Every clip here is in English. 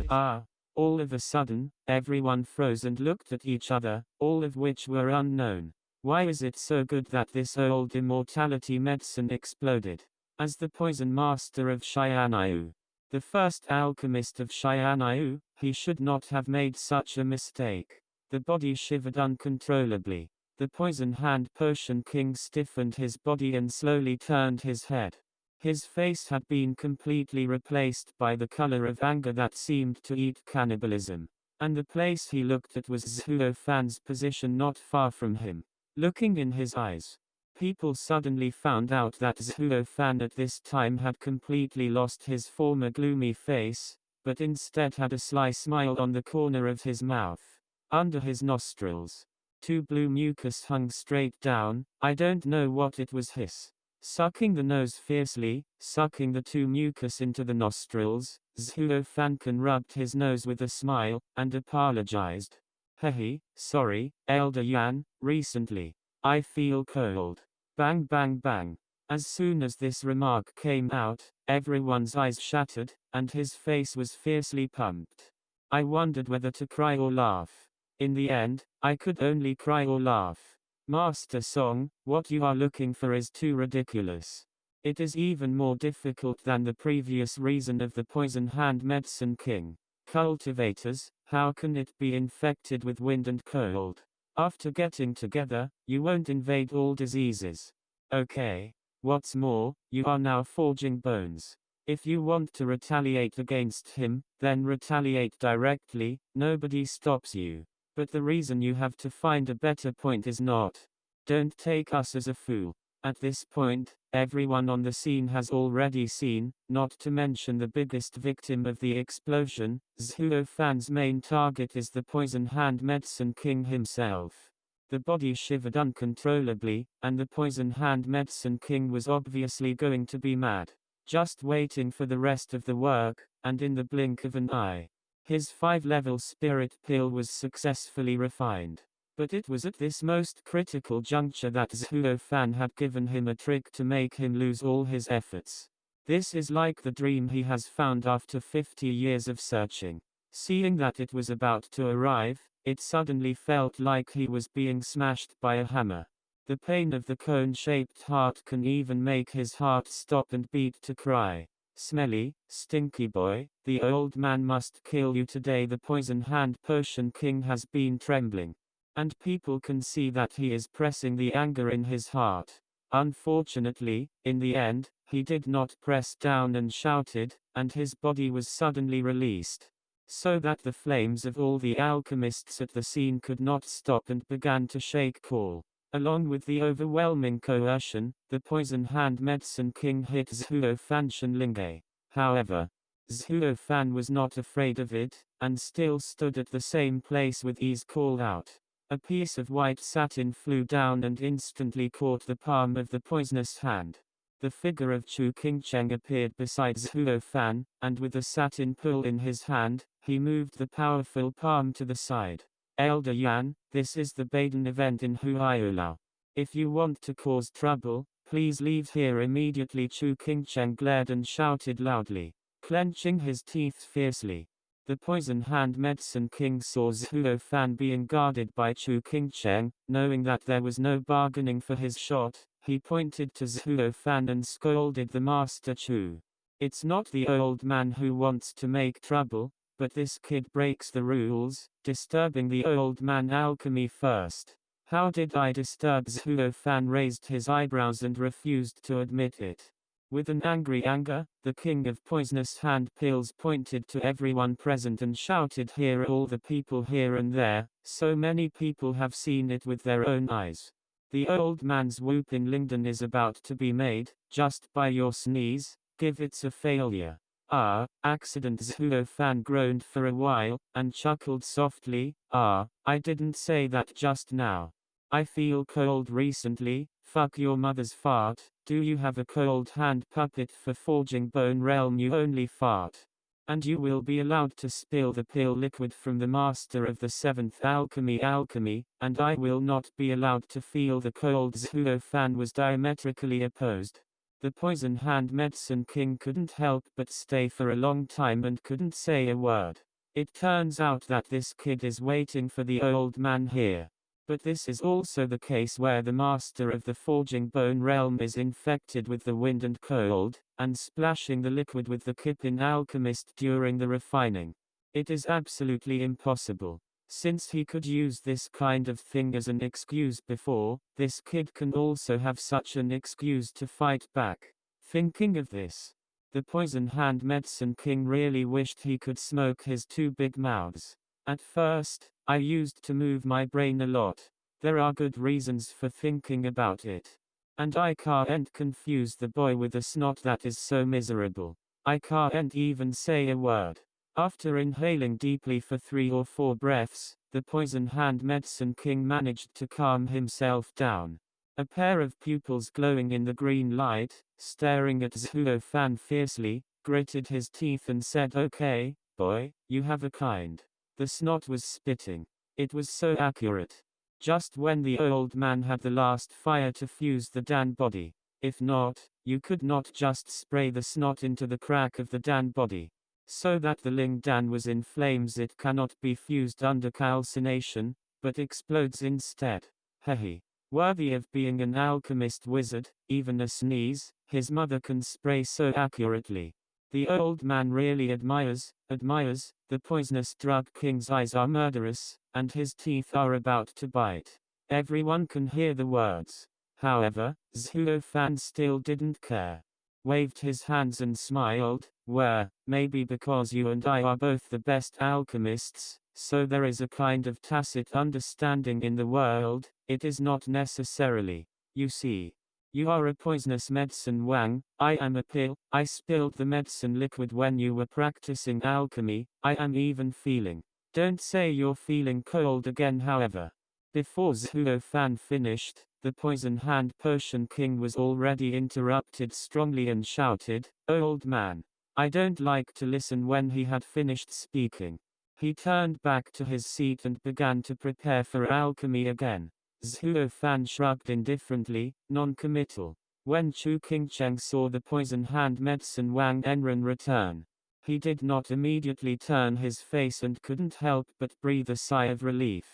Ah! All of a sudden, everyone froze and looked at each other, all of which were unknown. Why is it so good that this old immortality medicine exploded? As the poison master of Xianyu, the first alchemist of Xianyu, he should not have made such a mistake. The body shivered uncontrollably. The poison hand potion king stiffened his body and slowly turned his head. His face had been completely replaced by the color of anger that seemed to eat cannibalism. And the place he looked at was Zhuo Fan's position not far from him. Looking in his eyes, people suddenly found out that Zhuo Fan at this time had completely lost his former gloomy face, but instead had a sly smile on the corner of his mouth. Under his nostrils, two blue mucus hung straight down. I don't know what it was. Sucking the nose fiercely, sucking the two mucus into the nostrils, Zhuo Fanken rubbed his nose with a smile, and apologized. Hehe, sorry, Elder Yan, recently. I feel cold. Bang bang bang. As soon as this remark came out, everyone's eyes shattered, and his face was fiercely pumped. I wondered whether to cry or laugh. In the end, I could only cry or laugh. Master Song, what you are looking for is too ridiculous. It is even more difficult than the previous reason of the poison hand medicine king. Cultivators, how can it be infected with wind and cold? After getting together, you won't invade all diseases. Okay. What's more, you are now forging bones. If you want to retaliate against him, then retaliate directly, nobody stops you. But the reason you have to find a better point is not. Don't take us as a fool. At this point, everyone on the scene has already seen, not to mention the biggest victim of the explosion, Zhuo Fan's main target is the poison hand medicine king himself. The body shivered uncontrollably, and the poison hand medicine king was obviously going to be mad. Just waiting for the rest of the work, and in the blink of an eye, his 5-level spirit pill was successfully refined. But it was at this most critical juncture that Zhuo Fan had given him a trick to make him lose all his efforts. This is like the dream he has found after 50 years of searching. Seeing that it was about to arrive, it suddenly felt like he was being smashed by a hammer. The pain of the cone-shaped heart can even make his heart stop and beat to cry. Smelly, stinky boy, the old man must kill you today. The poison hand potion king has been trembling. And people can see that he is pressing the anger in his heart. Unfortunately, in the end, he did not press down and shouted, and his body was suddenly released. So that the flames of all the alchemists at the scene could not stop and began to shake call. Along with the overwhelming coercion, the poison hand medicine king hit Zhuo Fan Shenlinge. However, Zhuo Fan was not afraid of it, and still stood at the same place with ease. Called out. A piece of white satin flew down and instantly caught the palm of the poisonous hand. The figure of Chu Qingcheng appeared beside Zhuo Fan, and with a satin pull in his hand, he moved the powerful palm to the side. Elder Yan, this is the Baden event in Huaiyulao. If you want to cause trouble, please leave here immediately. Chu Qingcheng glared and shouted loudly, clenching his teeth fiercely. The poison hand medicine king saw Zhuo Fan being guarded by Chu Qingcheng. Knowing that there was no bargaining for his shot, he pointed to Zhuo Fan and scolded the master Chu. It's not the old man who wants to make trouble, but this kid breaks the rules, disturbing the old man alchemy first. How did I disturb? Zhuo Fan raised his eyebrows and refused to admit it. With an angry anger, the king of poisonous hand pills pointed to everyone present and shouted, "Here are all the people here and there, so many people have seen it with their own eyes. The old man's whooping Lingdon is about to be made, just by your sneeze, give it's a failure." Ah, accident. Zhuo Fan groaned for a while, and chuckled softly. Ah, I didn't say that just now. I feel cold recently. Fuck your mother's fart. Do you have a cold hand puppet for forging bone realm? You only fart. And you will be allowed to spill the pill liquid from the master of the 7th alchemy, and I will not be allowed to feel the cold. Zhuo Fan was diametrically opposed. The poison hand medicine king couldn't help but stay for a long time and couldn't say a word. It turns out that this kid is waiting for the old man here. But this is also the case where the master of the forging bone realm is infected with the wind and cold, and splashing the liquid with the Kippin alchemist during the refining. It is absolutely impossible. Since he could use this kind of thing as an excuse before, this kid can also have such an excuse to fight back. Thinking of this, the poison hand medicine king really wished he could smoke his two big mouths. At first, I used to move my brain a lot. There are good reasons for thinking about it. And I can't confuse the boy with the snot that is so miserable. I can't even say a word. After inhaling deeply for 3 or 4 breaths, the poison hand medicine king managed to calm himself down. A pair of pupils glowing in the green light, staring at Zhuo Fan fiercely, gritted his teeth and said, "Okay, boy, you have a kind." The snot was spitting. It was so accurate. Just when the old man had the last fire to fuse the Dan body. If not, you could not just spray the snot into the crack of the Dan body. So that the Ling Dan was in flames, it cannot be fused under calcination, but explodes instead. Hehe. Worthy of being an alchemist wizard, even a sneeze, his mother can spray so accurately. The old man really admires, the poisonous drug king's eyes are murderous, and his teeth are about to bite. Everyone can hear the words. However, Zhuo Fan still didn't care. Waved his hands and smiled, maybe because you and I are both the best alchemists, so there is a kind of tacit understanding in the world, it is not necessarily. You see. You are a poisonous medicine Wang, I am a pill, I spilled the medicine liquid when you were practicing alchemy, I am even feeling. Don't say you're feeling cold again however. Before Zhuo Fan finished, the poison hand potion king was already interrupted strongly and shouted, "Old man. I don't like to listen." When he had finished speaking, he turned back to his seat and began to prepare for alchemy again. Zhuo Fan shrugged indifferently, non-committal. When Chu Qingcheng saw the poison hand medicine Wang Enren return, he did not immediately turn his face and couldn't help but breathe a sigh of relief.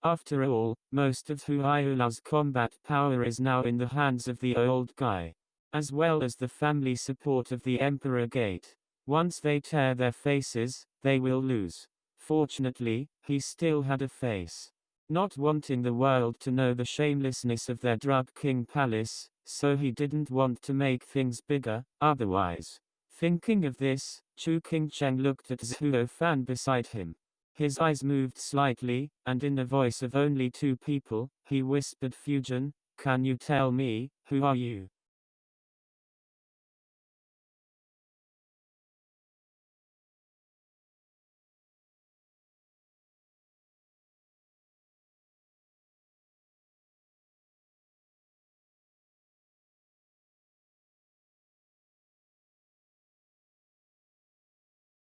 After all, most of Huayula's combat power is now in the hands of the old guy, as well as the family support of the Emperor Gate. Once they tear their faces, they will lose. Fortunately, he still had a face. Not wanting the world to know the shamelessness of their drug king palace, so he didn't want to make things bigger, otherwise. Thinking of this, Chu Qingcheng looked at Zhuo Fan beside him. His eyes moved slightly, and in the voice of only 2 people, he whispered, "Fujian, can you tell me, who are you?"